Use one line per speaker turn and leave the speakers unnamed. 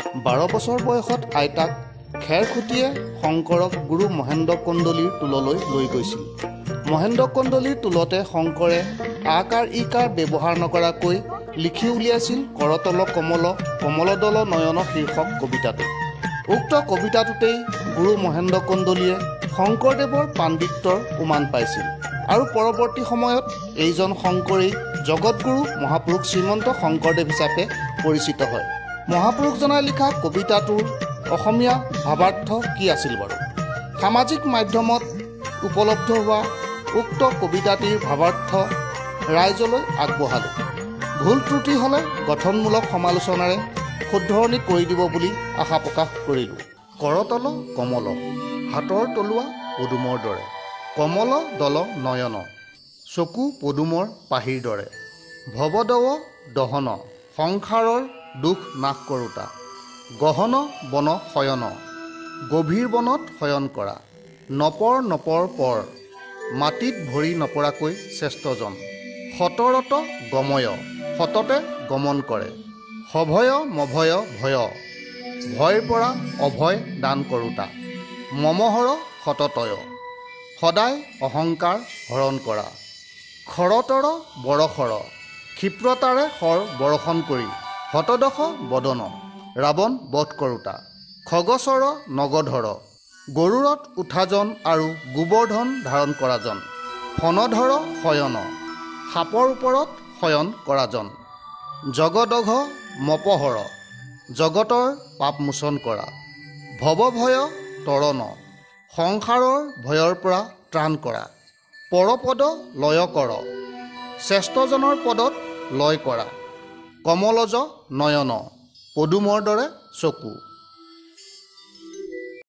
12 বছৰ বয়সত আইতাক খেৰখুটিয়ে শংকৰক গুৰু মহেন্দ্ৰ কন্দলীৰ টোললৈ লৈ গৈছিল। মহেন্দ্ৰ কন্দলীৰ টোলতে শংকৰে আকাৰ ইকাৰ ব্যৱহাৰ নকৰাকৈ লিখি উলিয়াইছিল কৰতল কমল কমলদল নয়ন শীৰ্ষক কবিতাটো। উক্ত কবিতাটোতেই গুৰু মহেন্দ্ৰ কন্দলীয়ে শংকৰদেৱৰ পাণ্ডিত্যৰ উমান পাইছিল আৰু পৰৱৰ্তী সময়ত এইজন শংকৰেই জগতগুৰু মহাপুৰুষ শ্ৰীমন্ত শংকৰদেৱ হিচাপে পৰিচিত হয়। মহাপুৰুষজনাই লিখা কবিতাটোৰ অসমীয়া ভাৱাৰ্থ কি আছিল বাৰু? সামাজিক মাধ্যমত উপলব্ধ হোৱা উক্ত কবিতাটিৰ ভাৱাৰ্থ ৰাইজলৈ আগবঢ়ালোঁ। ভুল ত্ৰুটি হ'লে গঠনমূলক সমালোচনাৰে শুদ্ধৰণি কৰি দিব বুলি আশা প্ৰকাশ কৰিলোঁ। কৰতল কমল হাতৰ তলুৱা পদুমৰ দৰে, কমল দল নয়ন চকু পদুমৰ পাহিৰ দৰে, ভৱদৱ দহন সংসাৰৰ দুখ নাশ কৰোতা, গহন বন শয়ন গভীৰ বনত শয়ন কৰা, নপৰ নপৰ পৰ মাটিত ভৰি নপৰাকৈ শ্ৰেষ্ঠজন, সতৰত গময় সততে গমন কৰে, সভয় মভয় ভয় ভয়ৰ পৰা অভয় দান কৰোতা, মমহৰ সততয় সদায় অহংকাৰ হৰণ কৰা, খৰতৰ বৰশৰ ক্ষিপ্ৰতাৰে শৰ বৰষণ কৰি, শতদশ বদন ৰাৱণ বধ কৰোতা, খগচৰ নগধৰ গৰুৰত উঠাজন আৰু গোবৰ্ধন ধাৰণ কৰাজন, ফণধৰ শয়ন সাপৰ ওপৰত শয়ন কৰাজন, জগদঘ মপহৰ জগতৰ পাপ মোচন কৰা, ভৱভয় তৰণ সংসাৰৰ ভয়ৰ পৰা ত্ৰাণ কৰা, পৰপদ লয় কৰ শ্ৰেষ্ঠজনৰ পদত লয় কৰা, কমলজ নয়ন পদুমৰ দৰে চকু।